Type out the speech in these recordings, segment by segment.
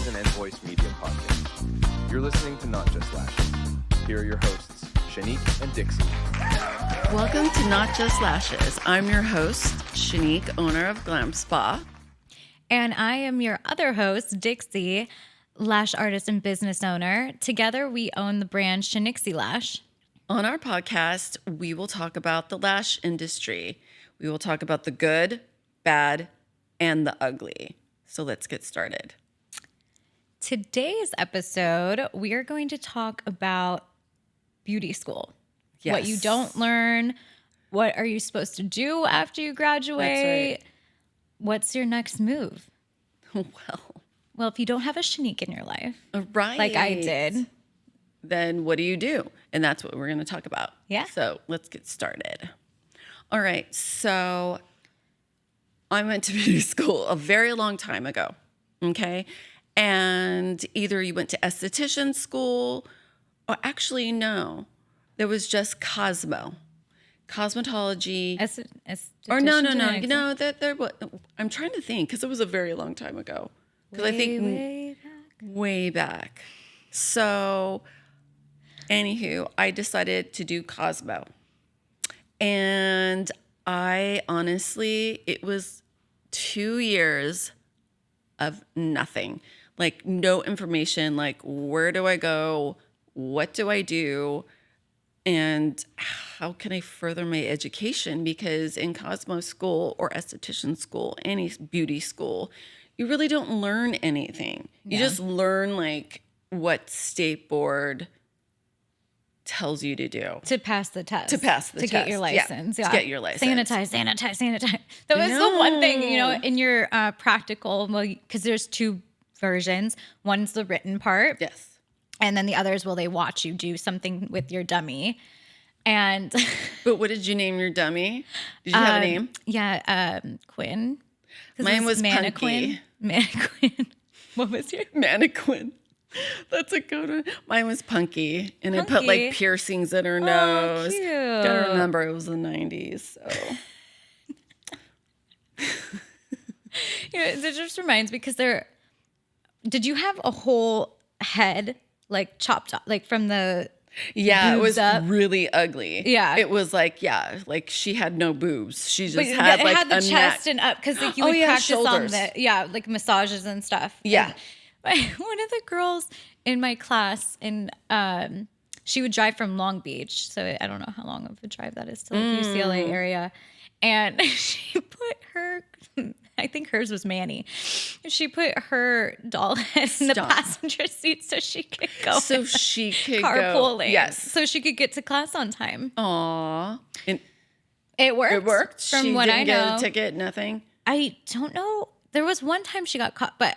is an Voice Media podcast. You're listening to Not Just Lashes. Here are your hosts, Shannique and Dixie. Welcome to Not Just Lashes. I'm your host, Shannique, owner of Glam Spa. And I am your other host, Dixie, lash artist and business owner. Together, we own the brand Shannique Lash. On our podcast, we will talk about the lash industry. We will talk about the good, bad, and the ugly. So let's get started. Today's episode, we are going to talk about beauty school. Yes. What you don't learn. What are you supposed to do after you graduate? That's right. What's your next move? Well, if you don't have a Shannique in your life, right, like I did, then what do you do? And that's what we're going to talk about. Yeah. So let's get started. All right. So I went to beauty school a very long time ago. Okay. And either you went to esthetician school or actually, no, there was just cosmetology. Or no. You know, I'm trying to think because it was a very long time ago. Because I think way back. So, anywho, I decided to do Cosmo. And I honestly, it was 2 years of nothing. Like no information, like where do I go? What do I do? And how can I further my education? Because in Cosmo school or esthetician school, any beauty school, you really don't learn anything. You just learn like what State Board tells you to do. to pass the test. To get your license. To get your license. Sanitize. That was the one thing, in your practical, well, because there's two versions. One's the written part. Yes. And then the others, they watch you do something with your dummy. And But what did you name your dummy? Did you have a name? Yeah, Quinn. Mine was mannequin. Mannequin. What was your? Mannequin. That's a good one. Mine was Punky. And I put Punky. like piercings in her nose. Cute. Gotta remember it was the 90s. So It just reminds me because did you have a whole head like chopped off, like from the yeah, it boobs was up? really ugly. Yeah. It was like, like she had no boobs. She just But had it like had the a chest neck. and up because like you would practice shoulders. on like massages and stuff. Yeah. And one of the girls in my class, she would drive from Long Beach, so I don't know how long of a drive that is to like UCLA area, and she put her. I think hers was Manny. She put her doll head in the passenger seat so she could go. So she could carpooling. go. Yes. So she could get to class on time. Aw. And it worked. it worked. From She what didn't I get know. a ticket, nothing. I don't know. There was one time she got caught, but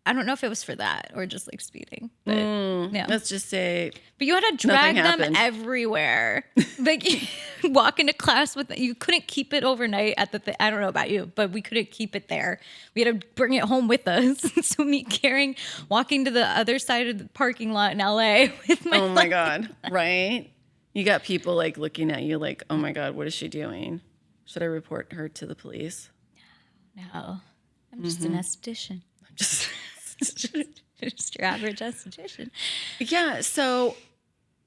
I don't know if it was for that or just like speeding. But yeah. Let's just say. But you had to drag them happened. everywhere. Like you walk into class you couldn't keep it overnight at I don't know about you, but we couldn't keep it there. We had to bring it home with us. So me walking to the other side of the parking lot in LA with my Oh my God. Right? You got people like looking at you like, oh my God, what is she doing? Should I report her to the police? No, I'm just an esthetician. Just Just your average esthetician. Yeah. So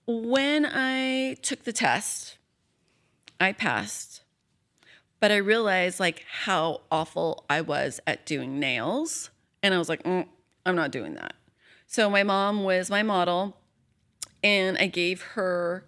when I took the test, I passed, but I realized like how awful I was at doing nails. And I was like, I'm not doing that. So my mom was my model and I gave her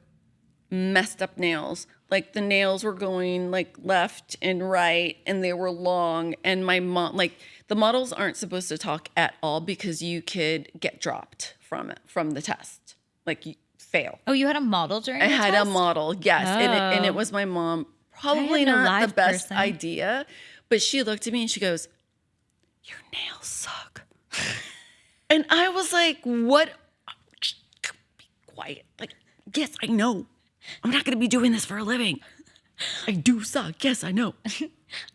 messed up nails. Like the nails were going like left and right and they were long. And my mom, like the models aren't supposed to talk at all because you could get dropped from the test. Like you fail. Oh, you had a model during I the had test? a model, yes. And it was my mom. Probably I had a not the live best person. idea, but she looked at me and she goes, your nails suck. And I was like, what? Be quiet. Like, yes, I know. I'm not going to be doing this for a living. I do suck. Yes, I know.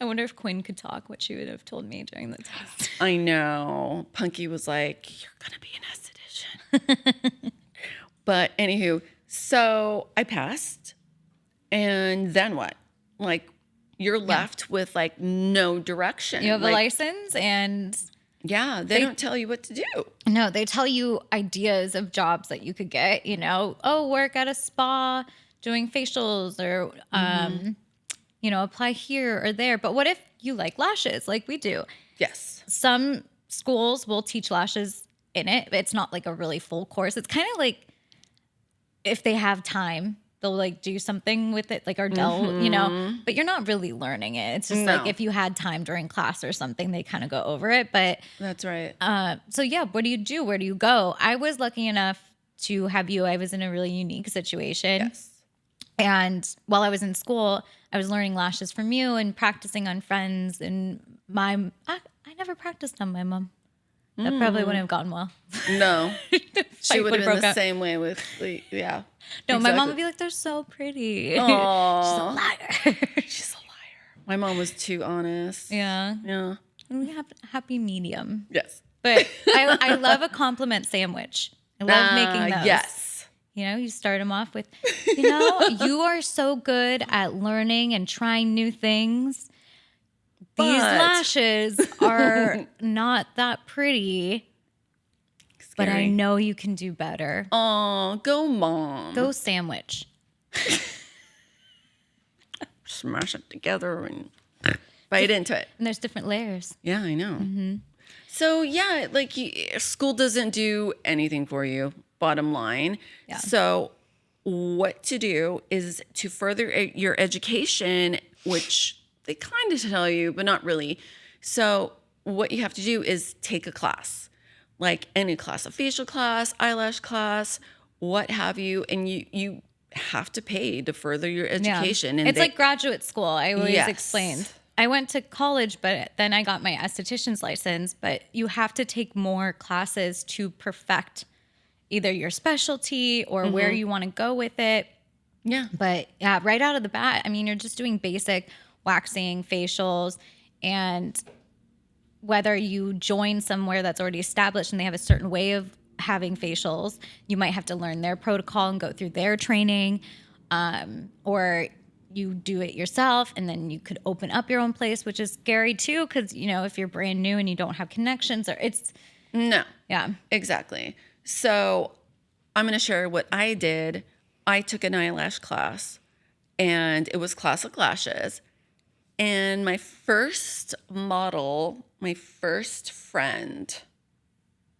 I wonder if Quinn could talk, what she would have told me during the test. I know. Punky was like, you're going to be an esthetician. But anywho, so I passed. And then what? Like, you're left with like no direction. You have like, a license and Yeah, they don't tell you what to do. No, they tell you ideas of jobs that you could get, work at a spa doing facials or, apply here or there. But what if you like lashes like we do? Yes. Some schools will teach lashes in it. It's not like a really full course. It's kind of like if they have time, they'll like do something with it, like Ardell, but you're not really learning it. It's just like if you had time during class or something, they kind of go over it. But that's right. So yeah, what do you do? Where do you go? I was lucky enough to have you. I was in a really unique situation. Yes. And while I was in school, I was learning lashes from you and practicing on friends. And I never practiced on my mom. That probably wouldn't have gone well. No. She would have been the out. same way with, yeah. No, exactly. My mom would be like, they're so pretty. Aww. She's a liar. She's a liar. My mom was too honest. Yeah. Yeah. We have a happy medium. Yes. But I love a compliment sandwich. I love making those. Yes. You start them off with, you are so good at learning and trying new things. These lashes are not that pretty, but I know you can do better. Oh, go mom. Go sandwich. Smash it together and bite into it. And there's different layers. Yeah, I know. So yeah, like school doesn't do anything for you, bottom line. Yeah. So what to do is to further your education, which they kind of tell you, but not really. So what you have to do is take a class, like any class, a facial class, eyelash class, what have you. And you have to pay to further your education. Yeah. And it's like graduate school. I always Yes. explained. I went to college, but then I got my esthetician's license. But you have to take more classes to perfect either your specialty or where you want to go with it. Yeah. But yeah, right out of the bat, I mean, you're just doing basic waxing, facials, and whether you join somewhere that's already established and they have a certain way of having facials, you might have to learn their protocol and go through their training, or you do it yourself and then you could open up your own place, which is scary too, because if you're brand new and you don't have connections, or yeah, exactly. So I'm going to share what I did. I took an eyelash class, and it was classic lashes. And my first model, my first friend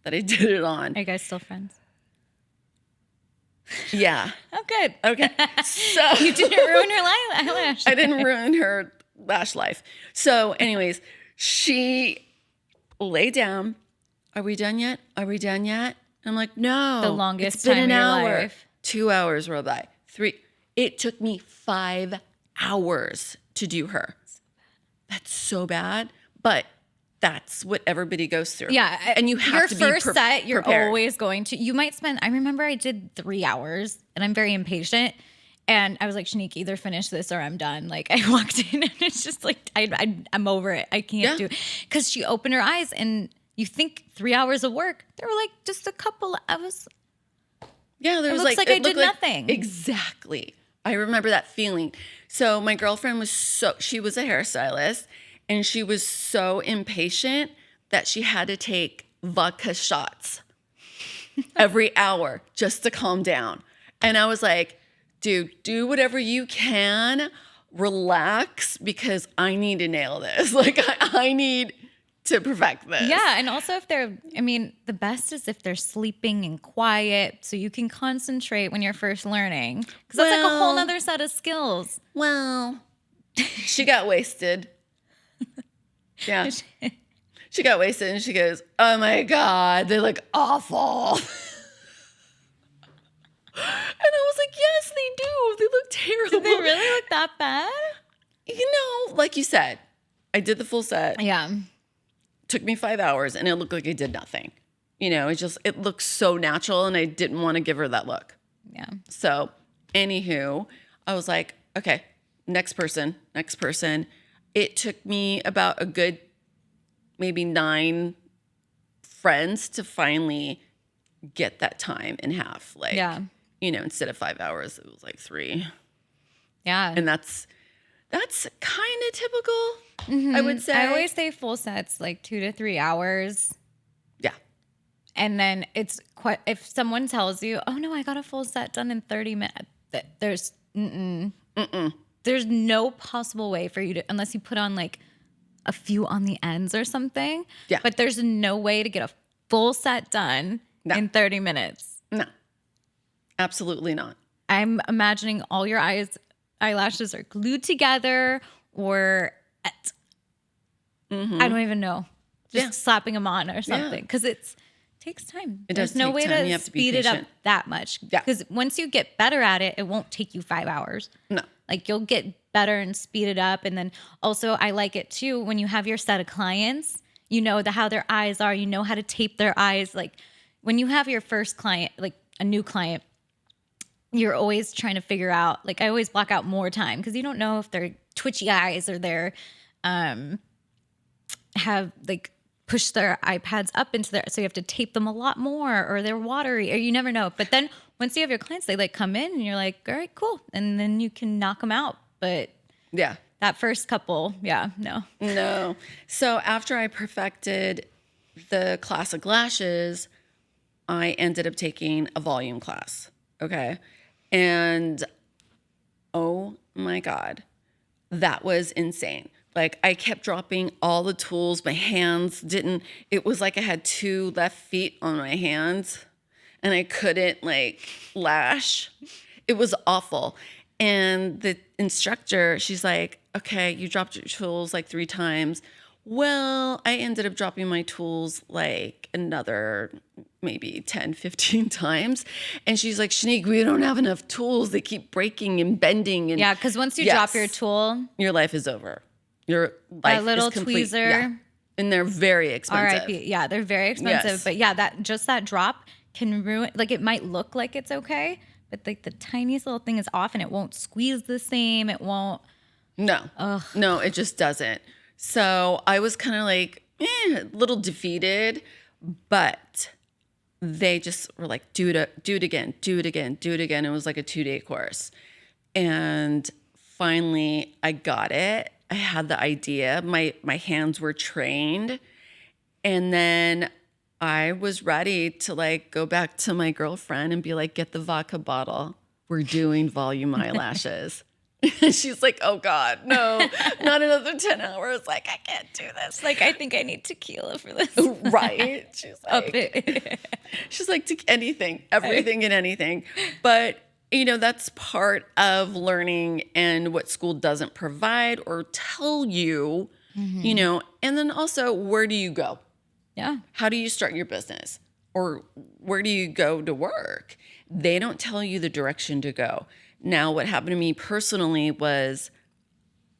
that I did it on. Are you guys still friends? Yeah. Oh, good. Okay. So you didn't ruin her eyelash. I didn't ruin her lash life. So anyways, she lay down. Are we done yet? Are we done yet? I'm like, no. The longest it's been time an of your hour. life. 2 hours rolled by. 3. It took me 5 hours to do her. That's so bad. But that's what everybody goes through. Yeah. And you have to be your first set, you're prepared. always going to, you might spend, I remember I did 3 hours and I'm very impatient. And I was like, Shannique, either finish this or I'm done. Like I walked in and it's just like, I'm over it. I can't do it. Because she opened her eyes and you think 3 hours of work. There were like just a couple hours. Yeah, there was looks like I did nothing. Exactly. I remember that feeling. So my girlfriend she was a hairstylist, and she was so impatient that she had to take vodka shots every hour just to calm down. And I was like, dude, do whatever you can, relax, because I need to nail this. Like I need to perfect this. Yeah, and also if the best is if they're sleeping and quiet so you can concentrate when you're first learning. Because that's like a whole nother set of skills. Well, she got wasted. Yeah. She got wasted and she goes, oh my God, they look awful. And I was like, yes, they do. They look terrible. Did they really look that bad? Like you said, I did the full set. Yeah. Took me 5 hours and it looked like I did nothing. It looked so natural and I didn't want to give her that look. Yeah. So, anywho, I was like, okay, next person. It took me about a good maybe 9 friends to finally get that time in half. Like, instead of 5 hours, it was like 3. Yeah. And that's That's kind of typical, I would say. I always say full sets, like 2 to 3 hours. Yeah. And then it's quite, if someone tells you, oh no, I got a full set done in 30 minutes, there's there's no possible way for you to, unless you put on like a few on the ends or something. Yeah. But there's no way to get a full set done in 30 minutes. No, absolutely not. I'm imagining all your eyelashes are glued together or I don't even know. Just slapping them on or something. Because it takes time. There's no way time. You to have to be speed it up patient. that much. Yeah. Because once you get better at it, it won't take you 5 hours. No. Like you'll get better and speed it up. And then also I like it too when you have your set of clients, you know how their eyes are, you know how to tape their eyes. Like when you have your first client, like a new client, you're always trying to figure out, like I always block out more time because you don't know if they're twitchy eyes or they're have like push their iPads up into their, so you have to tape them a lot more or they're watery or you never know. But then once you have your clients, they like come in and you're like, all right, cool. And then you can knock them out. But Yeah. that first couple, no. No. So after I perfected the classic lashes, I ended up taking a volume class. Okay. And oh my God, that was insane. Like I kept dropping all the tools. My hands didn't, it was like I had 2 left feet on my hands and I couldn't like lash. It was awful. And the instructor, she's like, okay, you dropped your tools like 3 times. Well, I ended up dropping my tools like another maybe 10, 15 times. And she's like, Shannique, we don't have enough tools. They keep breaking and bending. And Yeah, because once you drop your tool, your life is over. Your life little is complete. tweezer. Yeah. And they're very expensive. RIP. Yeah, they're very expensive. Yes. But yeah, that drop can ruin, like it might look like it's okay, but like the tiniest little thing is off and it won't squeeze the same. It won't. No. No, it just doesn't. So I was kind of like, a little defeated, but they just were like, do it again. It was like a 2-day course. And finally I got it. I had the idea. My hands were trained. And then I was ready to like go back to my girlfriend and be like, get the vodka bottle. We're doing volume eyelashes. And she's like, oh God, no, not another 10 hours. Like, I can't do this. Like, I think I need tequila for this. Right. She's like, she's like, anything, everything and anything. But, you know, that's part of learning and what school doesn't provide or tell you, you know, and then also, where do you go? Yeah. How do you start your business? Or where do you go to work? They don't tell you the direction to go. Now, what happened to me personally was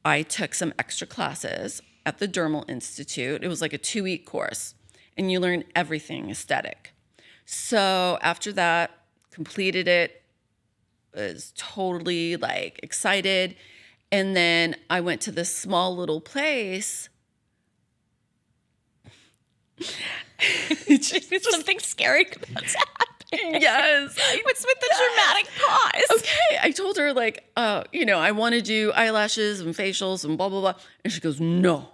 I took some extra classes at the Dermal Institute. It was like a 2-week course, and you learn everything aesthetic. So after that, completed it, was totally like excited. And then I went to this small little place. It's something scary about to happen. Yes. What's with the dramatic pause? Okay. I told her like, you know, I want to do eyelashes and facials and blah, blah, blah. And she goes, no,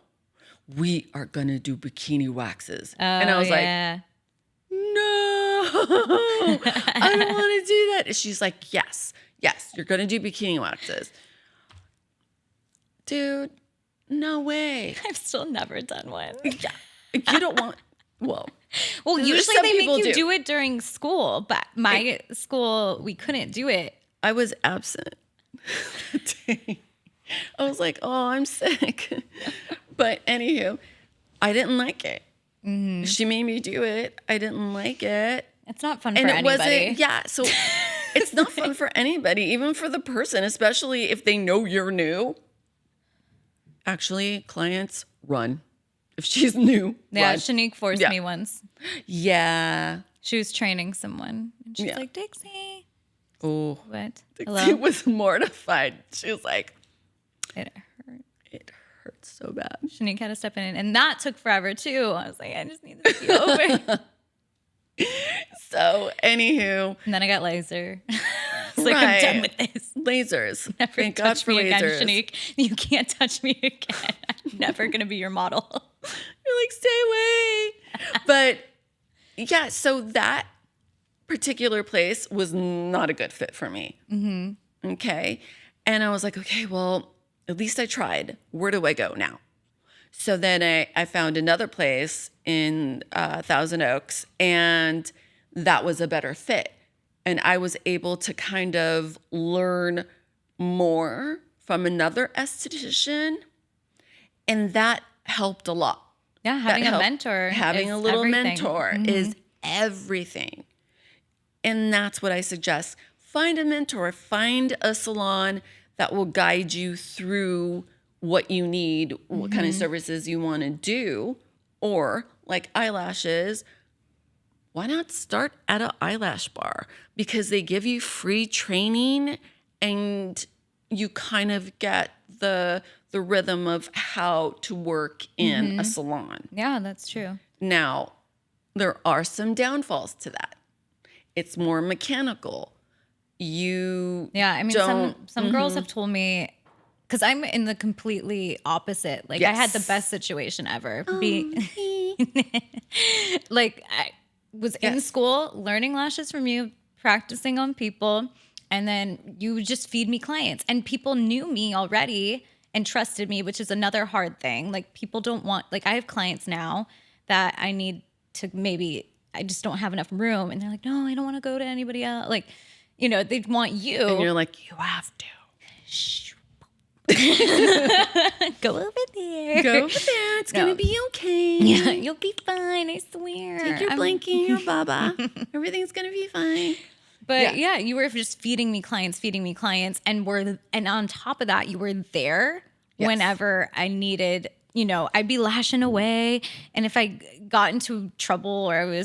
we are going to do bikini waxes. And I was like, no, I don't want to do that. And she's like, yes, you're going to do bikini waxes. Dude, no way. I've still never done one. Yeah. You don't want, well, usually some they make people you do it during school, but my school, we couldn't do it. I was absent that day. I was like, oh, I'm sick. But anywho, I didn't like it. Mm-hmm. She made me do it. I didn't like it. It's not fun for anybody. So it's not fun for anybody, even for the person, especially if they know you're new. Actually, clients, run. If she's new, yeah, run. Shannique forced me once. Yeah. She was training someone. And she's like, Dixie. Oh. What? Dixie was mortified. She was like, it hurt. It hurts so bad. Shannique had to step in. And that took forever, too. I was like, I just need this to be over. So, anywho. And then I got laser. like, I'm done with this. Lasers. Never Thank God touch for me again, lasers. Shannique. You can't touch me again. I'm never going to be your model. You're like, stay away. But yeah, so that particular place was not a good fit for me. Mm-hmm. Okay. And I was like, okay, well, at least I tried. Where do I go now? So then I found another place in Thousand Oaks, and that was a better fit. And I was able to kind of learn more from another esthetician, and that helped a lot. Yeah, having a mentor. Having is a little everything. mentor is everything. And that's what I suggest. Find a mentor, find a salon that will guide you through what you need, what kind of services you want to do. Or like eyelashes, why not start at an eyelash bar? Because they give you free training and you kind of get the rhythm of how to work in a salon. Yeah, that's true. Now, there are some downfalls to that. It's more mechanical. Yeah, I mean, some girls have told me, because I'm in the completely opposite. Like, I had the best situation ever. Like, I was in school learning lashes from you, practicing on people, and then you would just feed me clients. And people knew me already and trusted me, which is another hard thing. Like, people don't want, like, I have clients now that I need to I just don't have enough room. And they're like, no, I don't want to go to anybody else. Like, you know, they want you. And you're like, you have to. Shh. Go over there. Go over there. It's going to be okay. Yeah, you'll be fine. I swear. Take your blankie and your baba. Everything's going to be fine. But yeah, you were just feeding me clients, and on top of that, you were there whenever I needed, you know, I'd be lashing away. And if I got into trouble or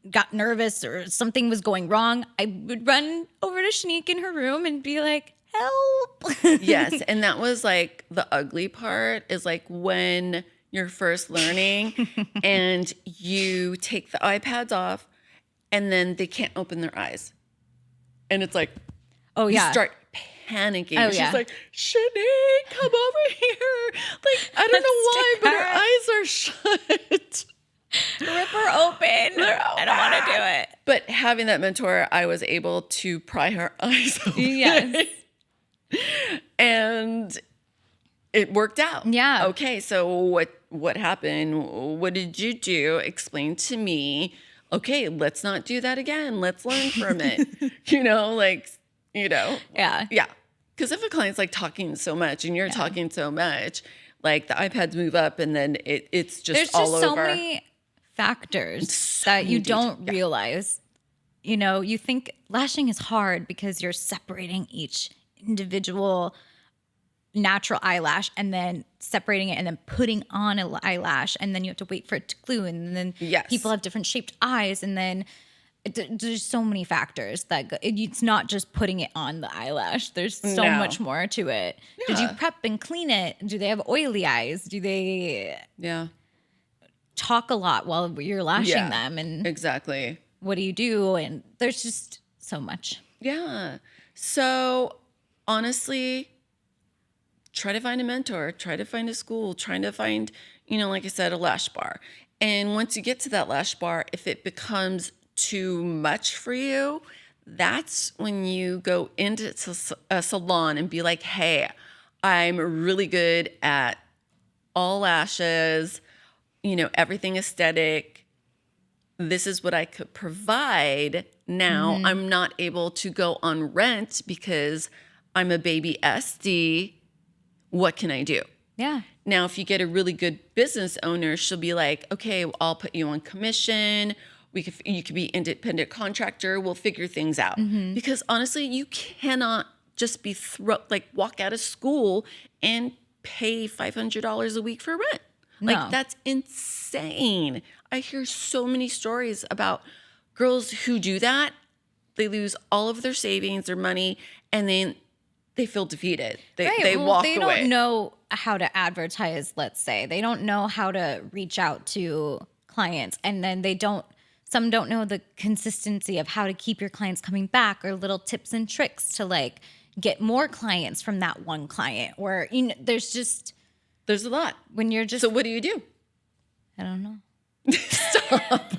got nervous or something was going wrong, I would run over to Shannique in her room and be like, help. Yes. And that was like the ugly part is like when you're first learning and you take the iPads off and then they can't open their eyes. And it's like, you start panicking. Oh, She's like, Shannique, come over here. Like, I don't know why, but her eyes are shut. Rip her open. I don't want to do it. But having that mentor, I was able to pry her eyes open. Yes. And it worked out. Yeah. Okay, so what happened? What did you do? Explain to me. Okay, let's not do that again. Let's learn from it. Yeah. Yeah. Because if a client's like talking so much and you're talking so much, like the iPads move up and then it's just There's all just over. so many factors that you don't realize. You know, you think lashing is hard because you're separating each individual natural eyelash and then separating it and then putting on an eyelash and then you have to wait for it to glue and then people have different shaped eyes and then there's so many factors that it's not just putting it on the eyelash. There's so much more to it. Yeah. Did you prep and clean it? Do they have oily eyes? Do they talk a lot while you're lashing them? And exactly. What do you do? And there's just so much. Yeah. So honestly, try to find a mentor, try to find a school, trying to find, like I said, a lash bar. And once you get to that lash bar, if it becomes too much for you, that's when you go into a salon and be like, hey, I'm really good at all lashes, everything aesthetic. This is what I could provide. Now I'm not able to go on rent because I'm a baby SD. What can I do? Yeah. Now, if you get a really good business owner, she'll be like, okay, well, I'll put you on commission. You could be independent contractor. We'll figure things out. Because honestly, you cannot just be walk out of school and pay $500 a week for rent. No. Like, that's insane. I hear so many stories about girls who do that. They lose all of their savings, their money, and then they feel defeated. They walk away. They don't know how to advertise, let's say. They don't know how to reach out to clients. And then they don't some don't know the consistency of how to keep your clients coming back, or little tips and tricks to like get more clients from that one client. Or, you know, there's a lot. When you're just, So what do you do? I don't know. Stop.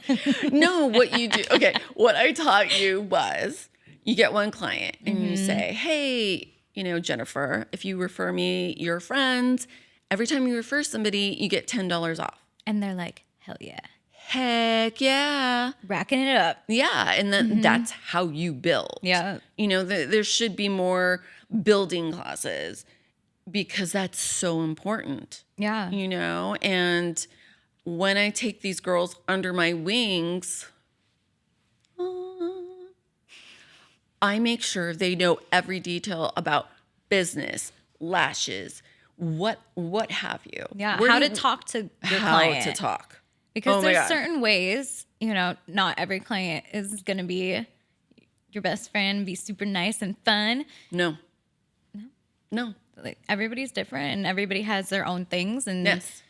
No, what you do. Okay. What I taught you was you get one client and you say, hey, you know, Jennifer, if you refer me your friends, every time you refer somebody, you get $10 off. And they're like, hell yeah. Heck yeah. Racking it up. Yeah. And then that's how you build. Yeah. You know, there should be more building classes because that's so important. Yeah. You know, and when I take these girls under my wings, I make sure they know every detail about business, lashes, what have you. Yeah. How to talk to your client. How to talk. Because there's certain ways, you know, not every client is going to be your best friend, be super nice and fun. No. Like, everybody's different and everybody has their own things. And Yes.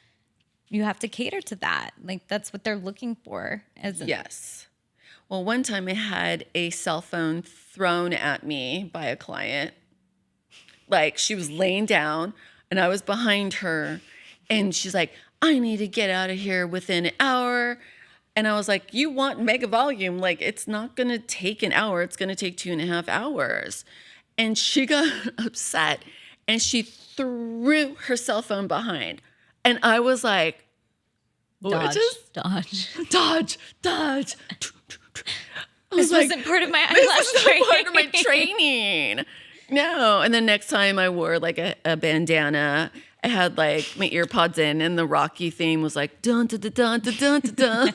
you have to cater to that. Like, that's what they're looking for. Yes. Well, one time I had a cell phone thrown at me by a client. Like, she was laying down and I was behind her and she's like, I need to get out of here within an hour. And I was like, you want mega volume. Like, it's not going to take an hour. It's going to take 2.5 hours. And she got upset and she threw her cell phone behind. And I was like, Dodge. Dodge. This wasn't part of my eyelash This is training. part of my training. No. And the next time I wore like a bandana, I had like my ear pods in and the Rocky theme was like dun dun dun dun dun dun dun. Dun.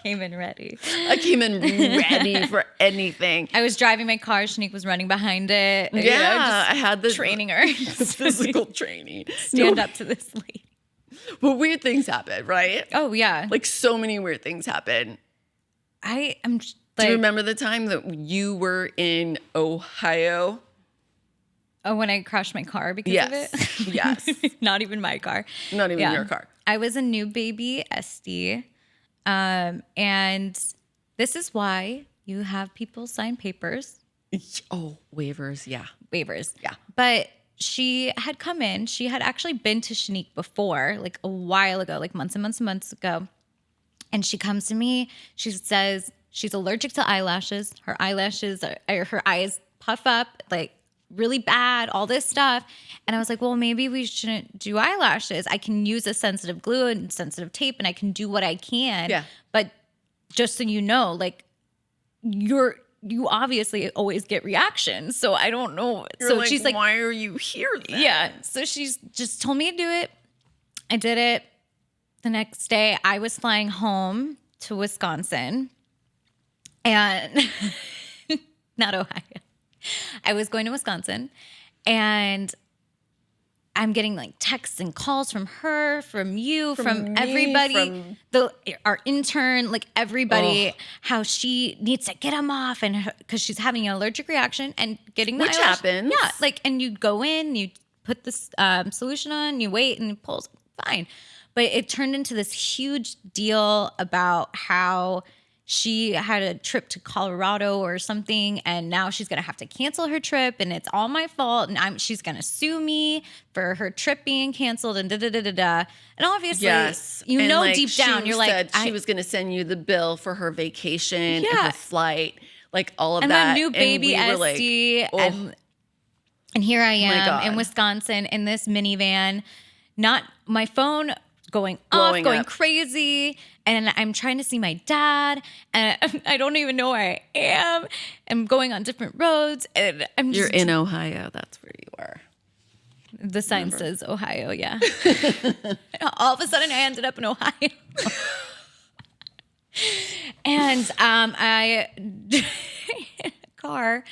Came in ready. I came in ready for anything. I was driving my car. Shanique was running behind it. Yeah, you know, just I had this training her. physical training. Stand up to this lady. But weird things happen, right? Oh, yeah. Like so many weird things happen. I am Do you remember the time that you were in Ohio? Oh, when I crashed my car because of it? Yes. Not even my car. Not even your car. I was a new baby SD. And this is why you have people sign papers. Oh, waivers. Yeah. Waivers. Yeah. But she had come in. She had actually been to Shannique before, like a while ago, like months and months and months ago. And she comes to me. She says she's allergic to eyelashes. Her eyelashes, her eyes puff up like really bad, all this stuff. And I was like, well, maybe we shouldn't do eyelashes. I can use a sensitive glue and sensitive tape and I can do what I can. Yeah. But just so you know, like you obviously always get reactions. So I don't know. So she's like, why are you here then? Yeah. So she's just told me to do it. I did it. The next day I was flying home to Wisconsin and not Ohio. I was going to Wisconsin and I'm getting like texts and calls from her, from you, from everybody, our intern, like everybody, how she needs to get them off and because she's having an allergic reaction and getting the Which eyelash. happens. Yeah, like, and you go in, you put this solution on, you wait and it pulls, fine. But it turned into this huge deal about how she had a trip to Colorado or something, and now she's going to have to cancel her trip, and it's all my fault, and she's going to sue me for her trip being canceled, and da-da-da-da-da. And obviously, you and know like, deep down, you're like... she was going to send you the bill for her vacation and her flight, like all of and that. And new baby and SD, like, oh. and here I am in Wisconsin in this minivan, not my phone... going crazy, and I'm trying to see my dad, and I don't even know where I am. I'm going on different roads, and You're in Ohio. That's where you are. The sign says Ohio, yeah. All of a sudden, I ended up in Ohio. And I car,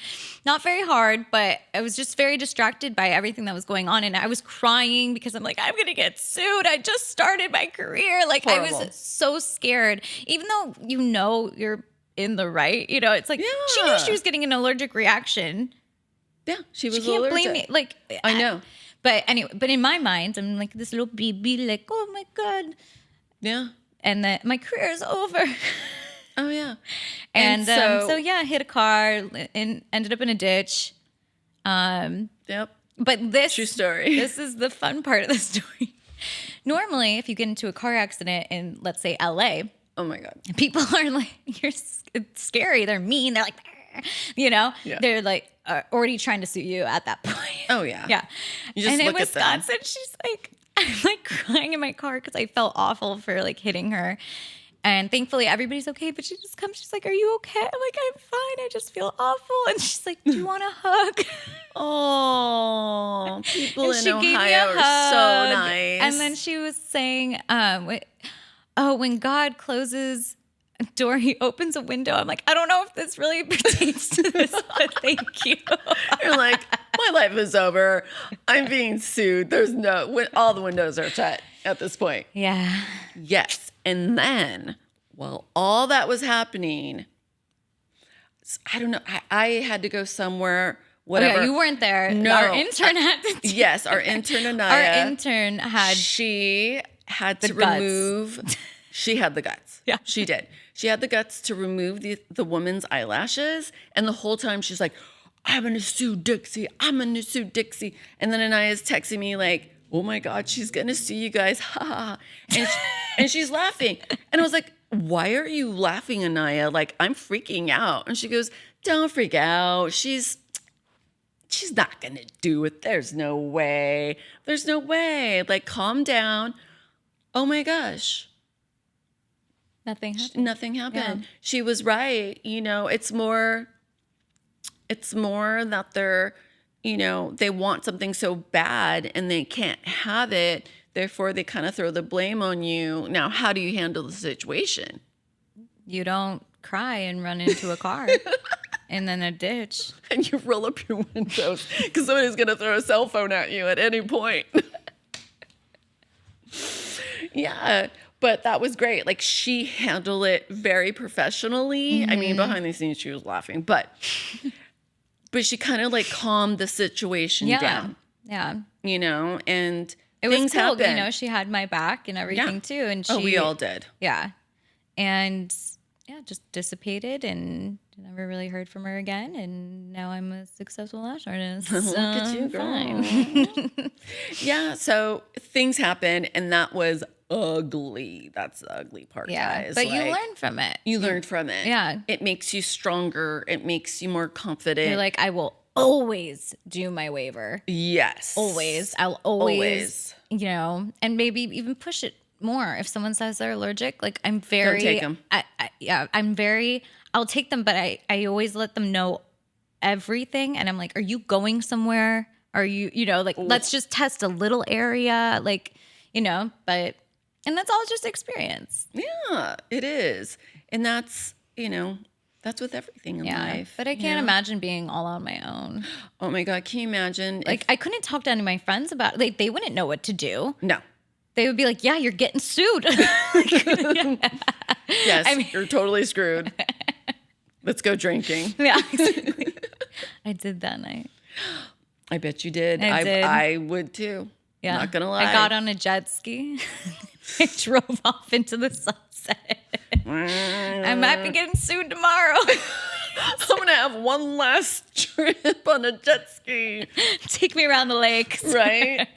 not very hard, but I was just very distracted by everything that was going on, and I was crying because I'm like, I'm gonna get sued. I just started my career. Like, horrible. I was so scared, even though you know you're in the right. You know, it's like she knew she was getting an allergic reaction. Yeah, she was. She can't blame me. Like, I know. But anyway, but in my mind, I'm like this little baby, like, oh my god. Yeah. and then my career is over. Oh yeah. And so yeah, hit a car and ended up in a ditch. Yep. But this True story. This is the fun part of the story. Normally, if you get into a car accident in, let's say, LA, Oh my God. people are like, it's scary. They're mean. They're like, Yeah. they're like already trying to sue you at that point. Oh yeah. Yeah. You just and look in at them. Wisconsin, she's like, I'm like crying in my car because I felt awful for like hitting her. And thankfully everybody's okay, but she just comes, she's like, are you okay? I'm like, I'm fine. I just feel awful. And she's like, do you want a hug? Oh, people And in she gave me Ohio a are so hug. nice. And then she was saying, when God closes a door, he opens a window. I'm like, I don't know if this really pertains to this, but thank you. You're like, my life is over. I'm being sued. All the windows are shut at this point. Yeah. Yes. And then while all that was happening, I don't know, I had to go somewhere, whatever. Oh, yeah, you weren't there. No. Our intern had to. Yes, our intern Anaya. Our intern had. She had to guts. remove. She had the guts. Yeah. She did. She had the guts to remove the woman's eyelashes. And the whole time she's like, I'm going to sue Dixie. I'm going to sue Dixie. And then Anaya's texting me like, oh my God, she's going to sue you guys. Ha ha. And she's laughing. And I was like, why are you laughing, Anaya? Like, I'm freaking out. And she goes, don't freak out. She's not going to do it. There's no way. There's no way. Like, calm down. Oh my gosh. Nothing happened. Nothing happened. Yeah. She was right. It's more that they're, they want something so bad and they can't have it. Therefore, they kind of throw the blame on you. Now, how do you handle the situation? You don't cry and run into a car and then a ditch. And you roll up your windows because somebody's going to throw a cell phone at you at any point. Yeah. But that was great. Like, she handled it very professionally. I mean, behind the scenes, she was laughing, but she kind of like calmed the situation down. Yeah. And It was things cool. happen. She had my back and everything too. And We all did. Yeah. And just dissipated and never really heard from her again. And now I'm a successful lash artist. Look at you, girl. Fine. Yeah. So things happened, and that was ugly. That's the ugly part, guys. But you learn from it. You learned from it. Yeah. It makes you stronger. It makes you more confident. You're like, I will always do my waiver. Yes. Always. I'll always. And maybe even push it more. If someone says they're allergic, like I'm very. Don't take them. I'll take them, but I always let them know everything. And I'm like, are you going somewhere? Are you, let's just test a little area, but, and that's all just experience. Yeah, it is. And that's, that's with everything in life. But I can't imagine being all on my own. Oh my God, can you imagine? Like, I couldn't talk to any of my friends about it. Like, they wouldn't know what to do. No. They would be like, yeah, you're getting sued. Yes, you're totally screwed. Let's go drinking. Yeah, exactly. I did that night. I bet you did. I did. I would too. Yeah. Not going to lie. I got on a jet ski. I drove off into the sunset. I might be getting sued tomorrow. I'm going to have one last trip on a jet ski. Take me around the lakes. Right?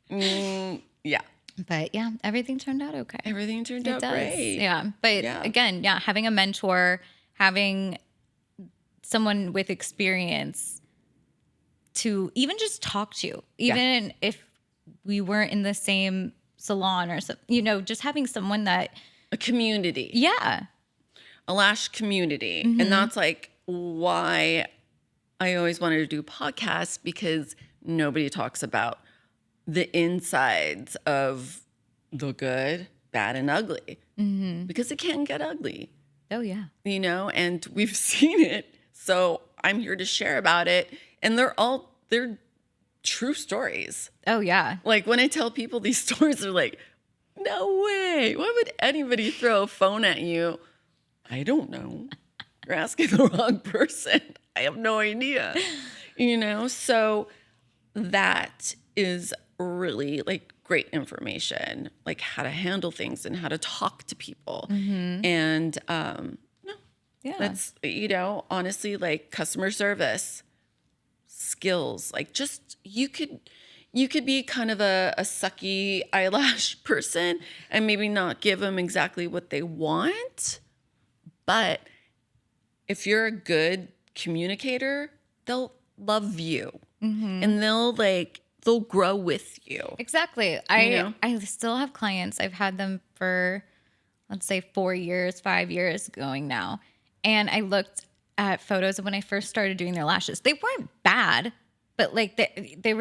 Yeah. But yeah, everything turned out okay. Everything turned out great. Yeah. But again, having a mentor, having someone with experience to even just talk to you, even if we weren't in the same salon or something, just having someone that. A community. Yeah. A lash community. Mm-hmm. And that's like why I always wanted to do podcasts, because nobody talks about the insides of the good, bad, and ugly. Mm-hmm. Because it can get ugly. Oh, yeah. And we've seen it. So I'm here to share about it. And they're true stories. Oh, yeah. Like, when I tell people these stories, they're like, no way. Why would anybody throw a phone at you? I don't know. You're asking the wrong person. I have no idea. So that is really, like, great information, like how to handle things and how to talk to people. And that's, honestly, like customer service skills, like just you could be kind of a sucky eyelash person and maybe not give them exactly what they want. But if you're a good communicator, they'll love you and they'll grow with you. Exactly. I still have clients. I've had them for, let's say, 4 years, 5 years going now. And I looked at photos of when I first started doing their lashes. They weren't bad, but like they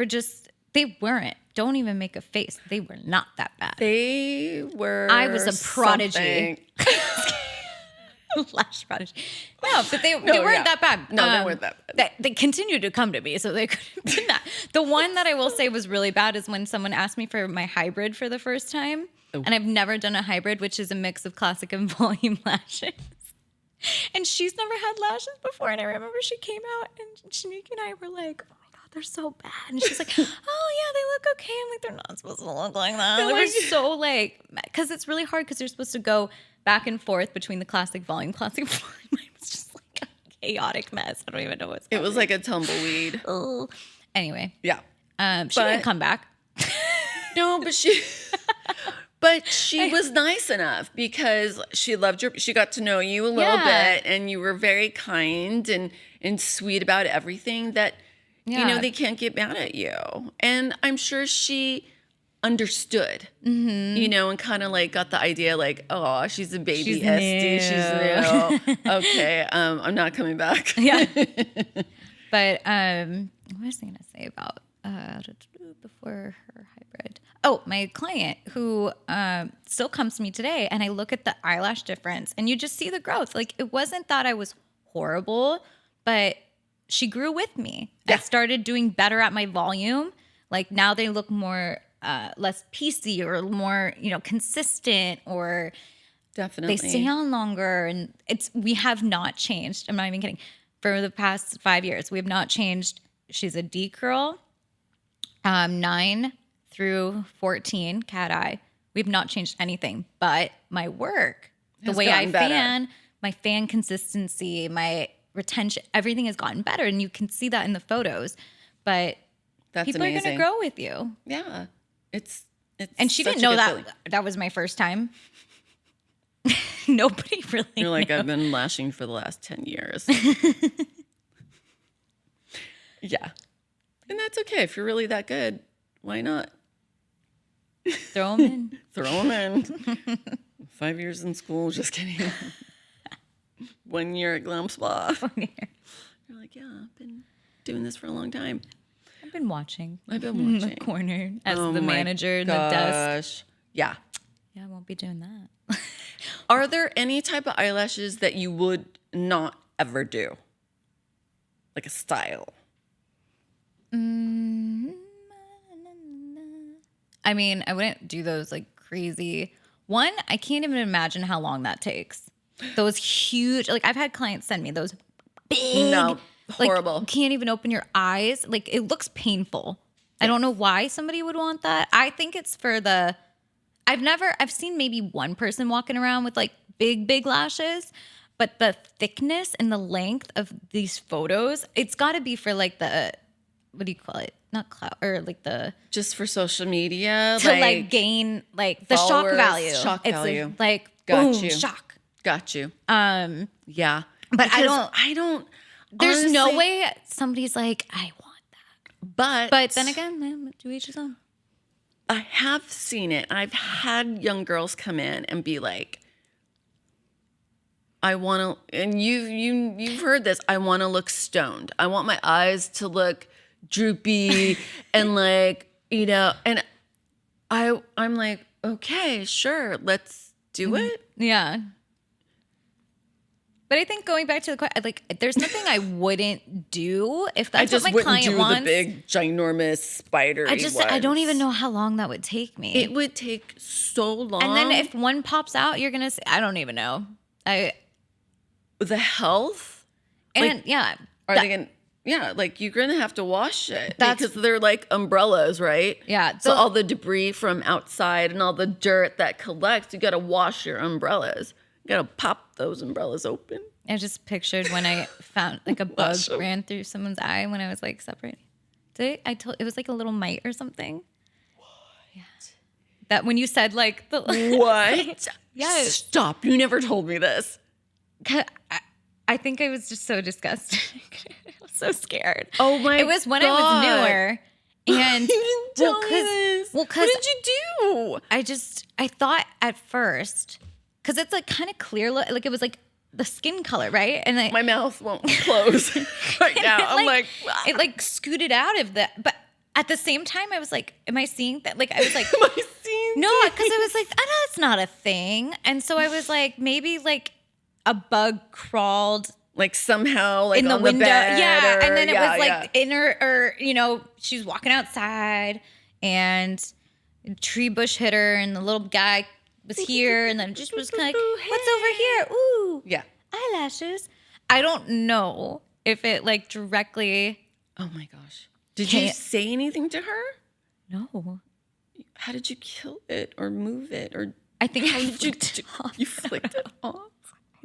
weren't. Don't even make a face. They were not that bad. They were. I was a prodigy. Lash prodigy. No, but they weren't that bad. No, they weren't that bad. They continued to come to me, so they could have been that. The one that I will say was really bad is when someone asked me for my hybrid for the first time. Oh. And I've never done a hybrid, which is a mix of classic and volume lashes. And she's never had lashes before. And I remember she came out and Shannique and I were like, oh my God, they're so bad. And she's like, oh yeah, they look okay. I'm like, they're not supposed to look like that. They were so because it's really hard because you're supposed to go back and forth between the classic volume. Mine was just like a chaotic mess. I don't even know what's happening. It was like a tumbleweed. Oh. Anyway. Yeah. She didn't come back. No, but she was nice enough because she loved she got to know you a little bit and you were very kind and sweet about everything that, they can't get mad at you. And I'm sure she understood, and kind of like got the idea like, oh, she's a baby she's SD. She's new. Okay. I'm not coming back. Yeah. But what was I going to say about before her hybrid? Oh, my client who still comes to me today, and I look at the eyelash difference, and you just see the growth. Like, it wasn't that I was horrible, but she grew with me. Yeah. I started doing better at my volume. Like, now they look more less piecey or more, consistent, or definitely they stay on longer. And we have not changed. I'm not even kidding. For the past 5 years, we have not changed. She's a D curl, 9 through 14 cat eye. We've not changed anything, but my work, the way I fan, my fan consistency, my retention, everything has gotten better, and you can see that in the photos. But that's people amazing. are going to grow with you. Yeah, it's and she didn't know that was my first time. Nobody really. You're like, knew. I've been lashing for the last 10 years. Yeah, and that's okay if you're really that good. Why not? Throw them in. Throw them in. 5 years in school. Just kidding. 1 year at Glam Spa. 1 year. You're like, yeah, I've been doing this for a long time. I've been watching. In the corner as the manager in the desk. Yeah. Yeah, I won't be doing that. Are there any type of eyelashes that you would not ever do? Like a style? I mean, I wouldn't do those like crazy. One, I can't even imagine how long that takes. Those huge, like I've had clients send me those big. No, horrible. Like, can't even open your eyes. Like it looks painful. Yes. I don't know why somebody would want that. I think it's for I've seen maybe one person walking around with like big lashes, but the thickness and the length of these photos, it's got to be for like what do you call it? Not clout, or like just for social media to like gain like the shock value. Shock value. Like got boom, you. shock. Got you. Yeah. But because I don't. There's honestly, no way somebody's like, I want that. But then again, man, to each his own. I have seen it. I've had young girls come in and be like, I want to, and you've heard this. I want to look stoned. I want my eyes to look droopy and like, and I'm like, okay, sure, let's do it. Yeah. But I think going back to the question, like, there's nothing I wouldn't do if that's what my client wants. The big, ginormous spidery I don't even know how long that would take me. It would take so long. And then if one pops out, you're gonna say, I don't even know. The health, and like, yeah, are they gonna? Yeah, like you're gonna have to wash it because they're like umbrellas, right? Yeah. So all the debris from outside and all the dirt that collects, you gotta wash your umbrellas. You gotta pop those umbrellas open. I just pictured when I found like a bug ran through someone's eye when I was like separating. I told it was like a little mite or something. What? Yeah. That when you said like the what? Yes. Stop! You never told me this. I think I was just so disgusted. I was so scared. Oh my! It was when I was newer, and you didn't tell me this. Well, what did you do? I thought at first because it's like kind of clear, like it was like the skin color, right? And my mouth won't close right now. I'm like it like scooted out of that, but at the same time, I was like, "Am I seeing that?" Like I was like, "Am I seeing?" No, because I was like, "Oh, no, that's not a thing," and so I was like, maybe like a bug crawled. Like somehow, like in the on window, the bed yeah, and then it was like yeah. in her, or she was walking outside, and a tree bush hit her, and the little guy was here, and then just was kind of like, "What's over here?" Ooh, yeah, eyelashes. I don't know if it like directly. Oh my gosh! Did you say anything to her? No. How did you kill it or move it or? I think how did you flicked it off?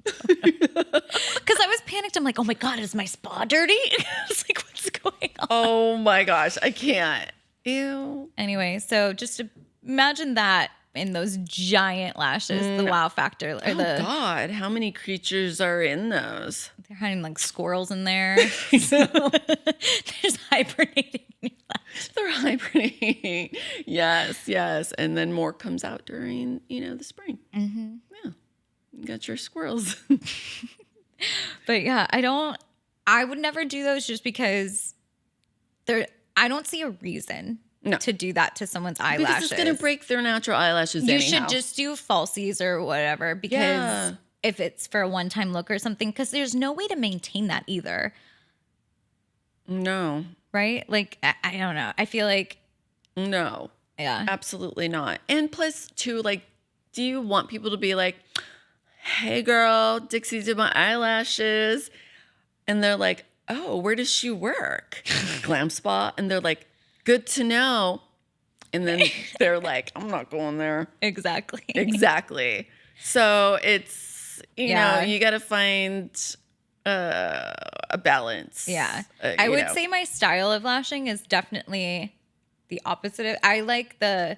Because I was panicked. I'm like, oh my God, is my spa dirty? I was like, what's going on? Oh my gosh, I can't. Ew. Anyway, so just imagine that in those giant lashes, the wow factor. Or God, how many creatures are in those? They're hiding like squirrels in there. So, there's hibernating in your lashes. They're hibernating. Yes. And then more comes out during, the spring. Mm-hmm. Yeah. You got your squirrels. But yeah, I would never do those just because I don't see a reason to do that to someone's eyelashes. Because it's going to break their natural eyelashes You anyhow. should just do falsies or whatever because if it's for a one-time look or something, because there's no way to maintain that either. No. Right? Like, I don't know. I feel like. No. Yeah. Absolutely not. And plus, too, like, do you want people to be like, hey, girl, Dixie did my eyelashes. And they're like, oh, where does she work? Glam spa. And they're like, good to know. And then they're like, I'm not going there. Exactly. So it's, you know, you got to find a balance. Yeah. I would say my style of lashing is definitely the opposite. I like the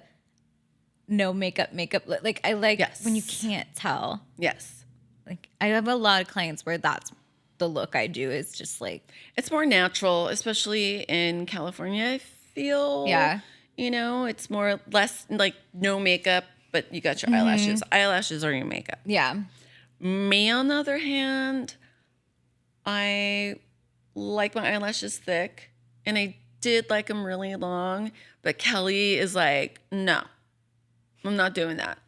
no makeup. Like I like when you can't tell. Yes. Like I have a lot of clients where that's the look I do is just like. It's more natural, especially in California, I feel. Yeah. It's less like no makeup, but you got your eyelashes. Eyelashes are your makeup. Yeah. Me, on the other hand, I like my eyelashes thick, and I did like them really long, but Kelly is like, no, I'm not doing that.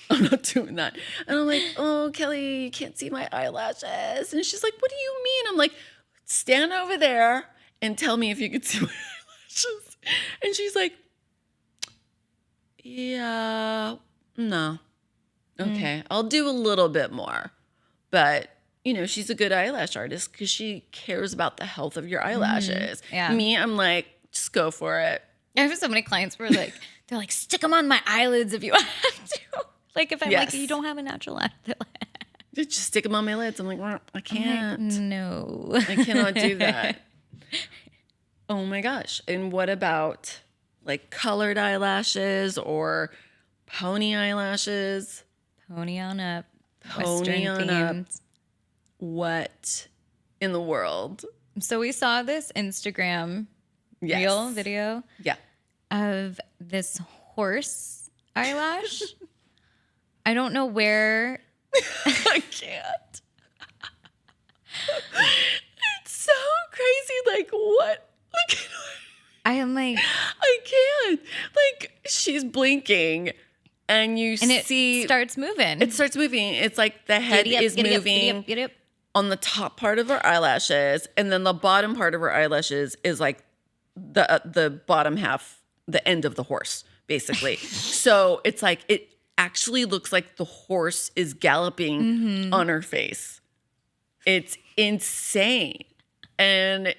I'm not doing that. And I'm like, oh, Kelly, you can't see my eyelashes. And she's like, what do you mean? I'm like, stand over there and tell me if you can see my eyelashes. And she's like, yeah, no. Okay, I'll do a little bit more. But, she's a good eyelash artist because she cares about the health of your eyelashes. Yeah. Me, I'm like, just go for it. I have so many clients where they're like, stick them on my eyelids if you have to. Like if I'm like, you don't have a natural eye. Just stick them on my lids. I'm like, well, I can't. I'm like, no. I cannot do that. Oh my gosh. And what about like colored eyelashes or pony eyelashes? Pony on up. Pony on up. What in the world? So we saw this Instagram reel video of this horse eyelash. I don't know where. I can't. It's so crazy. Like, what? Like, I am like. I can't. Like, she's blinking. And see. It starts moving. It starts moving. It's like the head is moving on the top part of her eyelashes. And then the bottom part of her eyelashes is like the bottom half, the end of the horse, basically. So it's like, it actually looks like the horse is galloping on her face. It's insane. And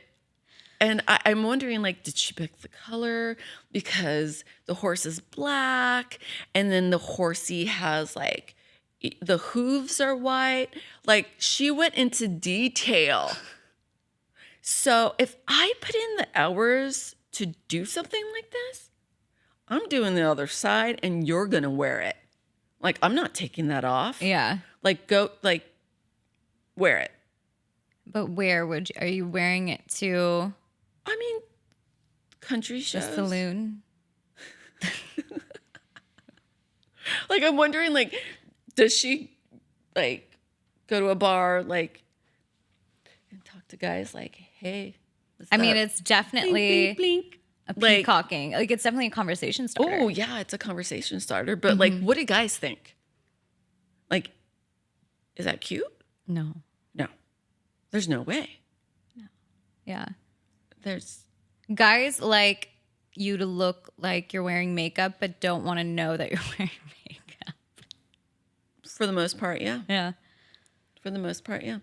And I'm wondering, like, did she pick the color because the horse is black, and then the horsey has like the hooves are white? Like, she went into detail. So if I put in the hours to do something like this, I'm doing the other side, and you're gonna wear it. Like, I'm not taking that off. Yeah. Like, wear it. But where are you wearing it to? I mean, country The shows. saloon? Like, I'm wondering, like, does she, like, go to a bar, like, and talk to guys like, hey, what's I mean, up? it's definitely Blink, blink, blink. a Like, peacocking. Like, it's definitely a conversation starter. oh, yeah, it's a conversation starter. But, like, what do guys think? Like, is that cute? No. No. There's no way. Yeah. There's, Guys like you to look like you're wearing makeup, but don't want to know that you're wearing makeup. for the most part, yeah. Yeah. For the most part, yeah.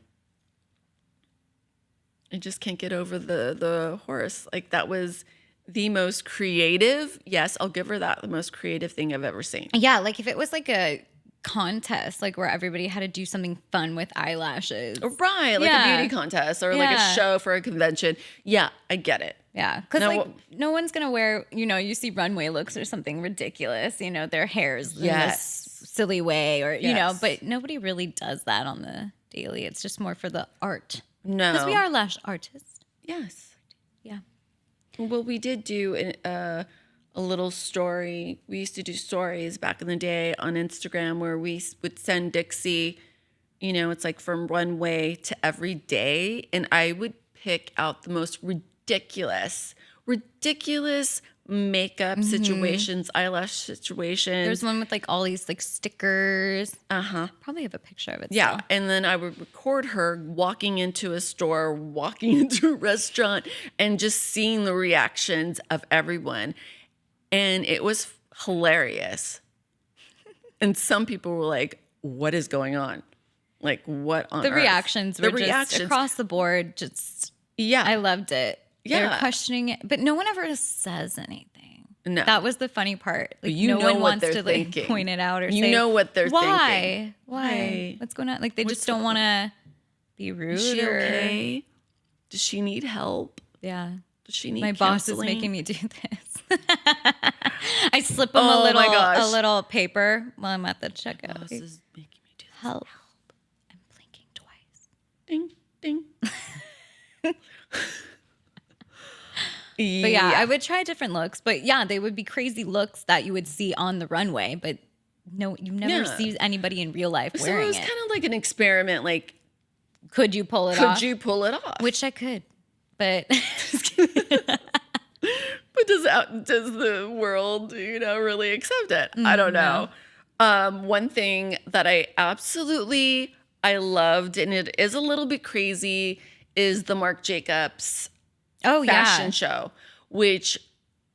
I just can't get over the horse. Like, that was the most creative. Yes, I'll give her that. The most creative thing I've ever seen. Yeah. Like if it was like a contest, like where everybody had to do something fun with eyelashes. Right, like Yeah. a beauty contest or like a Yeah. show for a convention. Yeah, I get it. Yeah. Because Now, like no one's going to wear, you see runway looks or something ridiculous, their hair's in Yes. this silly way or, Yes. but nobody really does that on the daily. It's just more for the art. No. Because we are lash artists. Yes. Yeah. Well, we did do a little story. We used to do stories back in the day on Instagram where we would send Dixie, it's like from runway to every day. And I would pick out the most ridiculous makeup situations, eyelash situations. There's one with like all these like stickers. Uh-huh. Probably have a picture of it. Yeah. Still. And then I would record her walking into a store, walking into a restaurant, and just seeing the reactions of everyone. And it was hilarious. And some people were like, what is going on? Like, what on The earth? reactions were just across the board. Just, Yeah. I loved it. They're Yeah. questioning it, but no one ever says anything. No. That was the funny part. Like, You no know one what wants they're to like thinking. point it out or You say, know what they're why? thinking. Why? What's going on? Like they What's just don't want to be rude. Is she or, okay? Does she need help? Yeah. Does she need My boss is counseling? making me do this. I slip them Oh my gosh. a little paper while I'm at the checkout. Boss is making me do this. Help. I'm blinking twice. Ding, ding. But yeah, I would try different looks. But yeah, they would be crazy looks that you would see on the runway. But no, you never Yeah. see anybody in real life So wearing it was it. kind of like an experiment. Like, Could you pull it off? could you pull it off? Which I could. But But does the world, really accept it? I don't know. One thing that I loved, and it is a little bit crazy, is the Marc Jacobs fashion show, which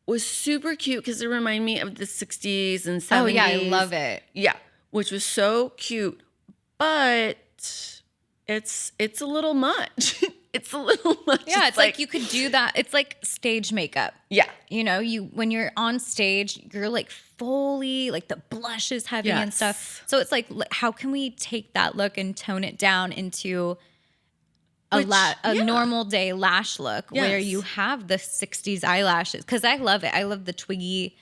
was super cute because it reminded me of the 60s and 70s. Oh yeah, I love it. Yeah, which was so cute, but it's a little much. It's a little much. Yeah, it's like you could do that. It's like stage makeup. Yeah. When you're on stage, you're like fully like the blush is heavy and Yes. stuff. So it's like, how can we take that look and tone it down into a normal day lash look where Yes. you have the 60s eyelashes? Because I love it. I love the twiggy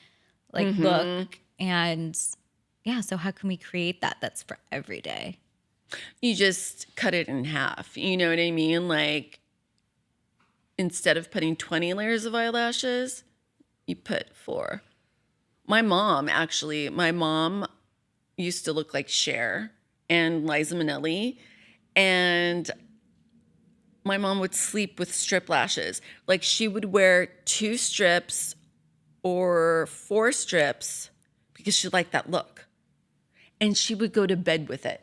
look. And yeah, so how can we create that? That's for every day. You just cut it in half. You know what I mean? Like, instead of putting 20 layers of eyelashes, you put 4. My mom used to look like Cher and Liza Minnelli. And my mom would sleep with strip lashes. Like, she would wear 2 strips or 4 strips because she liked that look. And she would go to bed with it.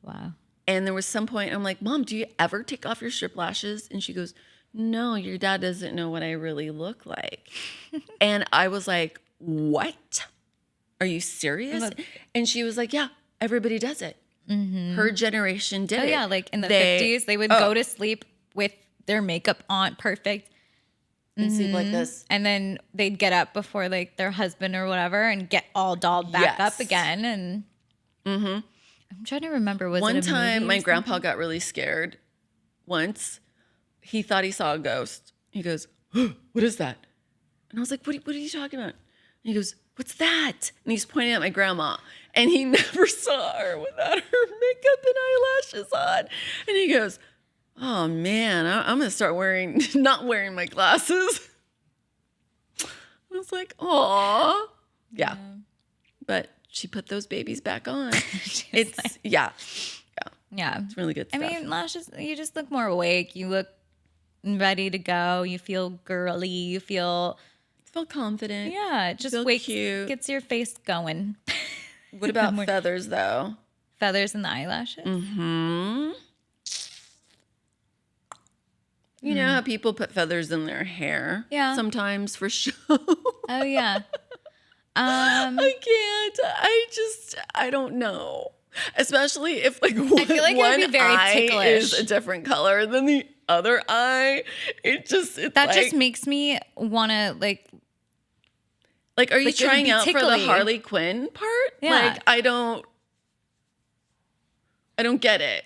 Wow. And there was some point, I'm like, Mom, do you ever take off your strip lashes? And she goes, no, your dad doesn't know what I really look like. And I was like, what? Are you serious? And she was like, yeah, everybody does it. Her generation did it. Oh yeah, like in the 50s, they would go to sleep with their makeup on perfect. And sleep like this. And then they'd get up before like their husband or whatever and get all dolled back up again. And I'm trying to remember. One time my grandpa got really scared. Once he thought he saw a ghost. He goes, what is that? And I was like, what are you talking about? And he goes, what's that? And he's pointing at my grandma. And he never saw her without her makeup and eyelashes on. And he goes, oh man, I'm going to start not wearing my glasses. I was like, aw. Yeah. But she put those babies back on. It's, yeah. It's really good stuff. I mean, lashes, you just look more awake. You look ready to go. You feel girly. You feel confident. Yeah, it just cute. Gets your face going. What about feathers, though? Feathers in the eyelashes? Mm-hmm. You know how people put feathers in their hair? Yeah. Sometimes for show. Oh, yeah. I can't. I don't know. Especially if like one, feel like it would be very eye ticklish. is a different color than the other eye. That just makes me want to like, are you trying out for the tickly. Harley Quinn part? Yeah. Like I don't get it.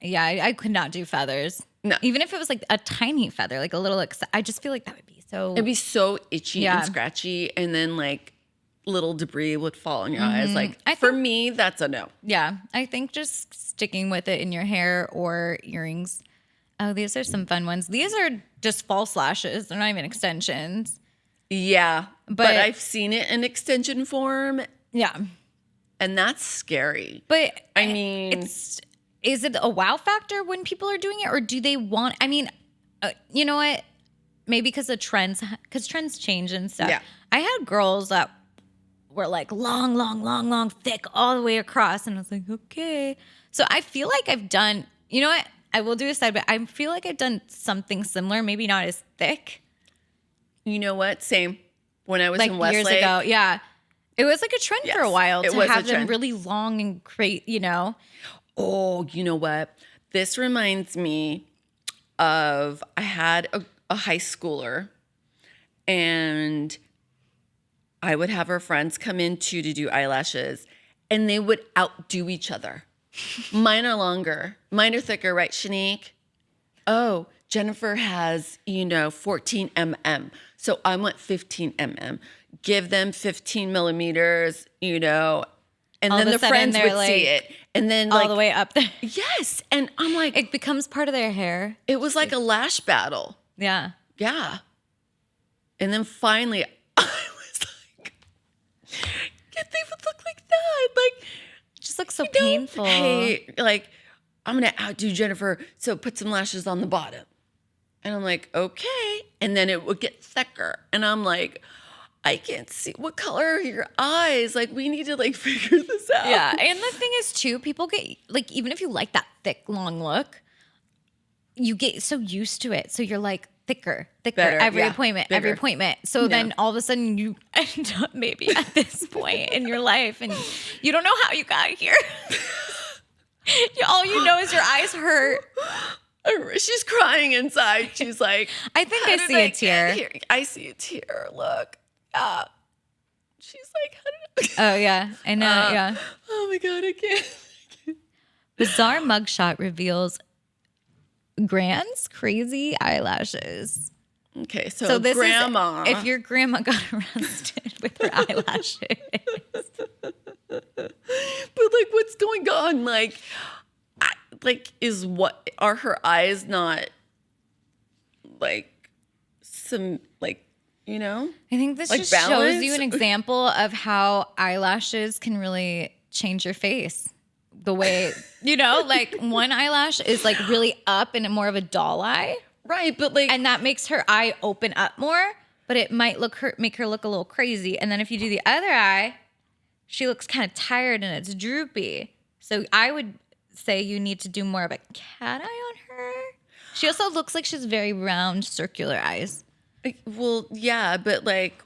I could not do feathers. No. Even if it was like a tiny feather, like a little, I just feel like that would be so. It'd be so itchy and scratchy, and then like little debris would fall on your eyes. Like for me, that's a no. Yeah, I think just sticking with it in your hair or earrings. Oh, these are some fun ones. These are just false lashes. They're not even extensions. Yeah, but I've seen it in extension form. Yeah. And that's scary. But I mean, is it a wow factor when people are doing it, or do they want, I mean, you know what? Maybe because trends change and stuff. Yeah. I had girls that were like long, thick all the way across. And I was like, okay. So I feel like I've done, you know what? I will do a side, but I feel like I've done something similar, maybe not as thick. You know what? Same. When I was like in Westlake. Years ago, yeah. It was like a trend for a while to have them really long and great, you know? Oh, you know what? This reminds me of, I had a high schooler, and I would have her friends come in to do eyelashes, and they would outdo each other. Mine are longer. Mine are thicker, right, Shannique? Oh, Jennifer has, 14 mm. So I want 15 mm. Give them 15 millimeters, and all then the friends would like, see it. And then all the way up there. Yes. And I'm like, it becomes part of their hair. It was like a lash battle. Yeah. Yeah. And then finally I was like, they would look like that. Like, it just looks so painful. Hey, like, I'm going to outdo Jennifer. So put some lashes on the bottom. And I'm like, okay. And then it would get thicker. And I'm like, I can't see. What color are your eyes? Like, we need to like figure this out. Yeah. And the thing is too, people get like, even if you like that thick, long look, you get so used to it. So you're like thicker, better, every appointment. So then all of a sudden you end up maybe at this point in your life and you don't know how you got here. All you know is your eyes hurt. She's crying inside. She's like, I think I see a tear. I see a tear. Look. She's like, how did oh, yeah. I know. Yeah. Oh, my God. I can't. Bizarre mugshot reveals Grand's crazy eyelashes. Okay. So this grandma. Is if your grandma got arrested with her eyelashes. But like, what's going on? Like, are her eyes not like some, like, I think this like just balance? shows you an example of how eyelashes can really change your face. The way, like one eyelash is like really up and more of a doll eye. Right, but like, and that makes her eye open up more, but it might make her look a little crazy. And then if you do the other eye, she looks kind of tired and it's droopy. So I would say you need to do more of a cat eye on her. She also looks like she's very round, circular eyes. Well, yeah, but like,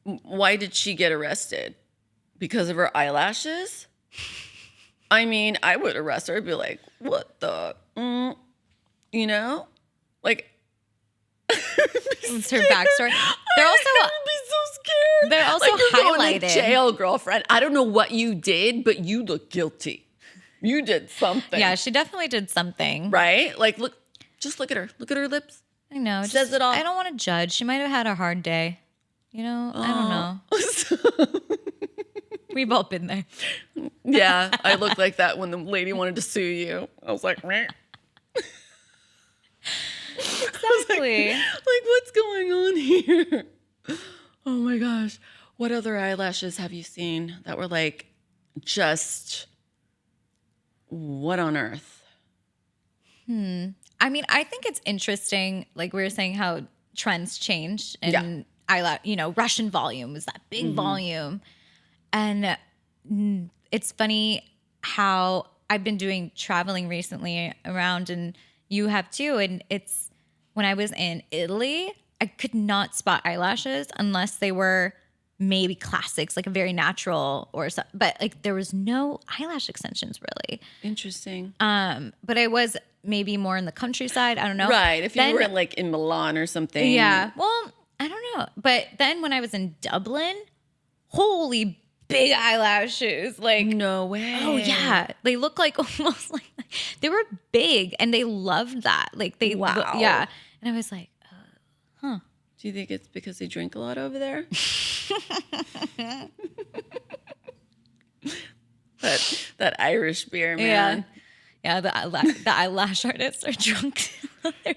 why did she get arrested? Because of her eyelashes? I mean, I would arrest her and be like, what the, you know? Like, It's her backstory. They're also I'd be so scared. They're also like you're going to highlighted. jail, girlfriend. I don't know what you did, but you look guilty. You did something. Yeah, she definitely did something. Right? Like, just look at her. Look at her lips. I know. Says it all. I don't want to judge. She might have had a hard day. You know, I don't know. We've all been there. Yeah, I looked like that when the lady wanted to sue you. I was like, meh. Exactly. Like, what's going on here? Oh my gosh. What other eyelashes have you seen that were like, just, what on earth? I mean, I think it's interesting, like we were saying, how trends change and eyelash, Russian volume was that big volume. And it's funny how I've been doing traveling recently around, and you have too. And it's when I was in Italy, I could not spot eyelashes unless they were maybe classics, like a very natural or so, but like there was no eyelash extensions really. Interesting. But I was maybe more in the countryside. I don't know. Right. If you were like in Milan or something. Yeah. Well, I don't know. But then when I was in Dublin, holy big eyelashes. Like, no way. Oh yeah. They look like almost like they were big and they loved that. Like they, wow. Yeah. And I was like, Do you think it's because they drink a lot over there? that Irish beer, man. Yeah, the eyelash artists are drunk.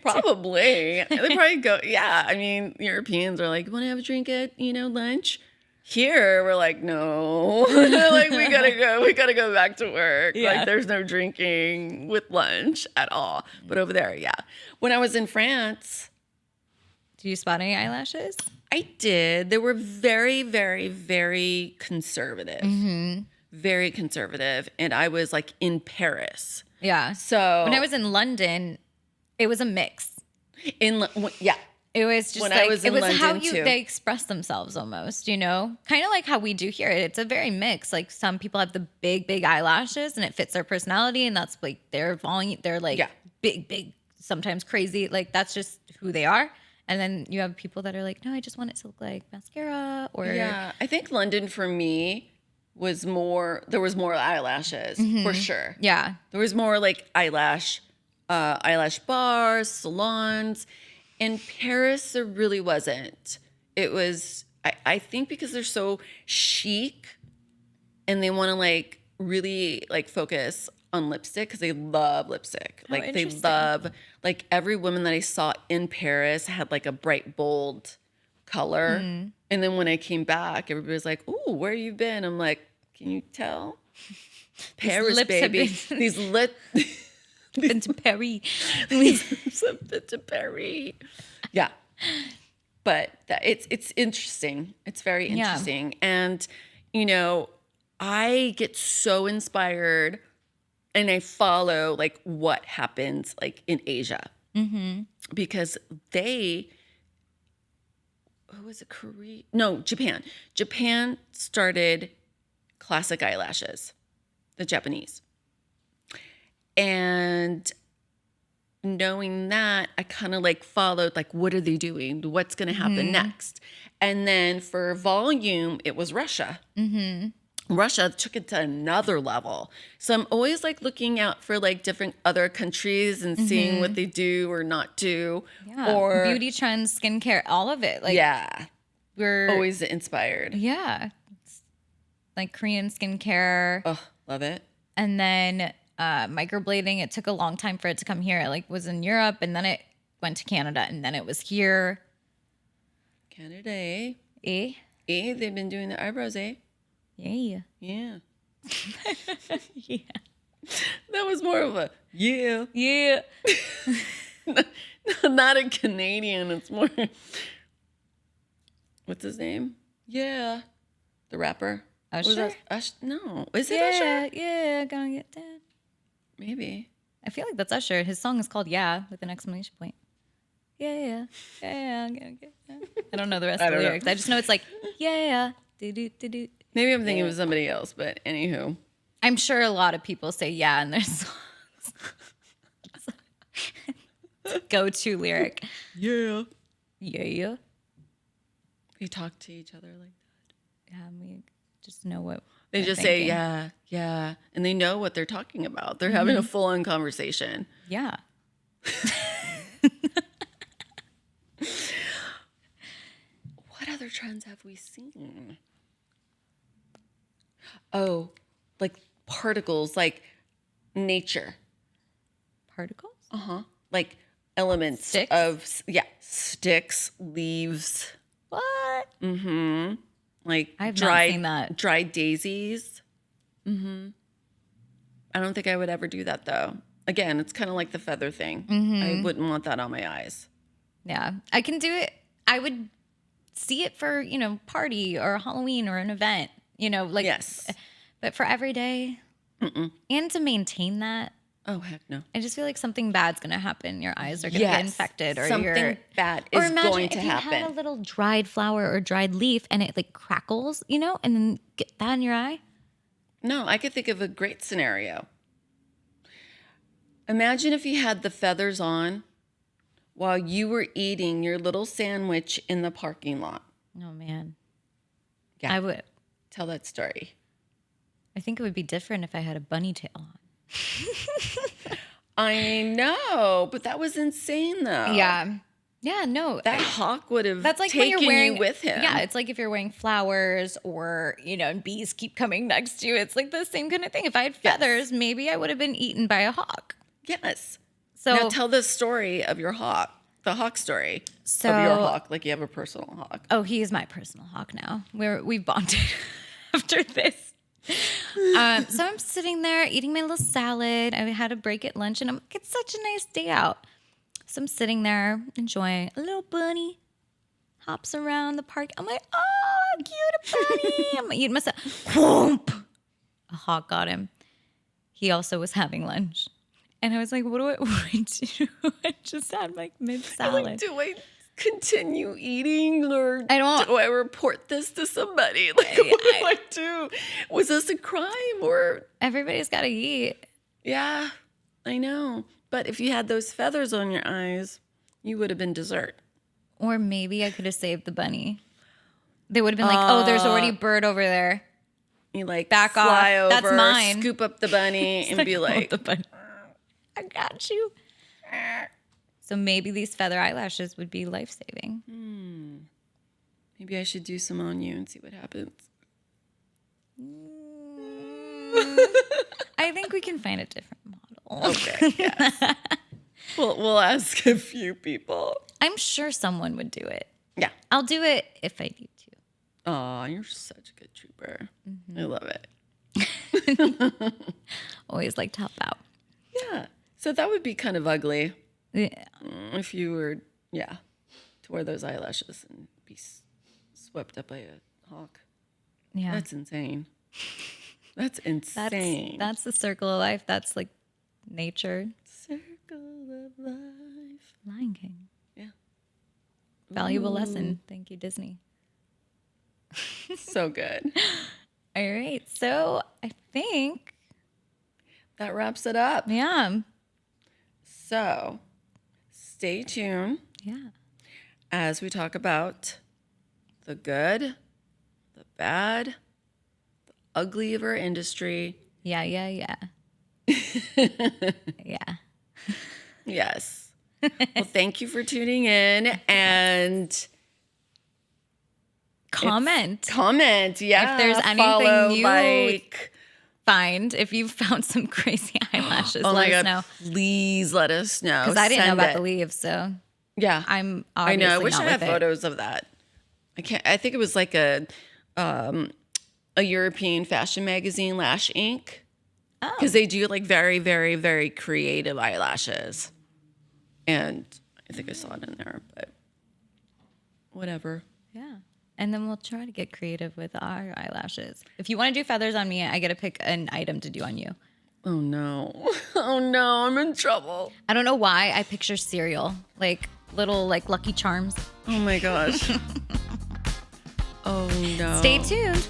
Probably. They probably go, yeah. I mean, Europeans are like, want to have a drink at, lunch? Here, we're like, no. Like, we gotta go back to work. Yeah. Like, there's no drinking with lunch at all. But over there, yeah. When I was in France, do you spot any eyelashes? I did. They were very, very, very conservative. Very conservative. And I was like in Paris. Yeah. So when I was in London, it was a mix. Yeah. It was just when like, I was in it was London how too. they express themselves almost, kind of like how we do here. It's a very mix. Like some people have the big, big eyelashes and it fits their personality and that's like their volume. They're like big, sometimes crazy. Like that's just who they are. And then you have people that are like, no, I just want it to look like mascara or. Yeah. I think London for me was there was more eyelashes for sure. Yeah. There was more like eyelash bars, salons. In Paris, there really wasn't. It was, I think because they're so chic and they want to like really like focus on lipstick because they love lipstick. Like they love, like every woman that I saw in Paris had like a bright, bold color. And then when I came back, everybody was like, ooh, where you been? I'm like, can you tell? Paris, lips have baby. been- These lips. Been to Paris. To Paris. Yeah. But it's interesting. It's very interesting. And, I get so inspired and I follow like what happens like in Asia. Because Korea? No, Japan. Japan started classic eyelashes, the Japanese. And knowing that, I kind of like followed, like, what are they doing? What's going to happen next? And then for volume, it was Russia. Russia took it to another level. So I'm always like looking out for like different other countries and seeing what they do or not do. Yeah. Or beauty trends, skincare, all of it. Like, we're always inspired. Yeah. Like Korean skincare. Oh, love it. And then microblading, it took a long time for it to come here. It like was in Europe and then it went to Canada and then it was here. Canada, eh? Eh? Eh? They've been doing the eyebrows, eh? Yeah. Yeah. Yeah. That was more of a yeah. Yeah. Not a Canadian. It's more. What's his name? Yeah. The rapper. Usher? No. Is it Yeah. Usher? Yeah. Gonna get down. Maybe. I feel like that's Usher. His song is called Yeah with an exclamation point. Yeah. Yeah. I'm gonna get down. I don't know the rest of the don't know. lyrics. I just know it's like, yeah. Do. Maybe I'm thinking of somebody else, but anywho. I'm sure a lot of people say yeah in their songs. Go-to lyric. Yeah. Yeah. We talk to each other like that. Yeah, we just know what They we're just thinking. say, yeah. And they know what they're talking about. They're having a full-on conversation. Yeah. What other trends have we seen? Oh, like particles, like nature. Particles? Like elements Sticks? of, sticks, leaves, What? like I have not dried, seen that. dried daisies. I don't think I would ever do that though. Again, it's kind of like the feather thing. I wouldn't want that on my eyes. Yeah. I can do it. I would see it for, party or Halloween or an event, like. Yes. But for every day and to maintain that, Oh, heck no. I just feel like something bad's going to happen. Your eyes are going to get infected, or something bad or is imagine going to if you happen. had a little dried flower or dried leaf and it like crackles, and then get that in your eye. No, I could think of a great scenario. Imagine if you had the feathers on while you were eating your little sandwich in the parking lot. Oh man, Yeah. I would. Tell that story. I think it would be different if I had a bunny tail on. I know, but that was insane though. Yeah, no. That hawk would have That's like when taken you're wearing you with him. Yeah, it's like if you're wearing flowers or, and bees keep coming next to you. It's like the same kind of thing. If I had feathers, maybe I would have been eaten by a hawk. Yes. So Now tell the story of your hawk, the hawk story of your hawk, like you have a personal hawk. Oh, he is my personal hawk now. We've bonded after this. So I'm sitting there eating my little salad. I had a break at lunch, and it's such a nice day out. So I'm sitting there enjoying. A little bunny hops around the park. I'm like, oh, cute bunny. I'm eating myself. Whoomp. A hawk got him. He also was having lunch. And I was like, what do I do? I just had like mid-salad. Like, do I continue eating or I don't- do I report this to somebody? Like, what do I do? Was this a crime or? Everybody's got to eat. Yeah, I know. But if you had those feathers on your eyes, you would have been dessert. Or maybe I could have saved the bunny. They would have been like, oh, there's already a bird over there. You like Back fly off. over, That's mine. scoop up the bunny, and be like, the bunny. I got you. So maybe these feather eyelashes would be life-saving. maybe I should do some on you and see what happens. I think we can find a different model. Okay, yes. We'll ask a few people. I'm sure someone would do it. Yeah. I'll do it if I need to. Oh, you're such a good trooper. I love it. Always like to help out. Yeah. So that would be kind of ugly Yeah. if you were, to wear those eyelashes and be swept up by a hawk. Yeah. That's insane. That's insane. That's the circle of life. That's like nature. Circle of life. Lion King. Yeah. Valuable lesson. Thank you, Disney. So good. All right. So I think, That wraps it up. yeah. So stay tuned Yeah. as we talk about the good, the bad, the ugly of our industry. Yeah. Yeah. Yes. Well, thank you for tuning in and Comment. Yeah. If there's anything follow, you like. Find if you found some crazy eyelashes. Oh my let us God. know. Please let us know. Because I didn't know Send about it. the leaves, so Yeah. I'm I obviously know. I wish not I had with it. photos of that. I think it was like a European fashion magazine, Lash Inc. Oh. Because they do like very, very, very creative eyelashes. And I think I saw it in there, but whatever. Yeah. And then we'll try to get creative with our eyelashes. If you want to do feathers on me, I got to pick an item to do on you. Oh no. Oh no, I'm in trouble. I don't know why I picture cereal, like little like Lucky Charms. Oh my gosh. Oh no. Stay tuned.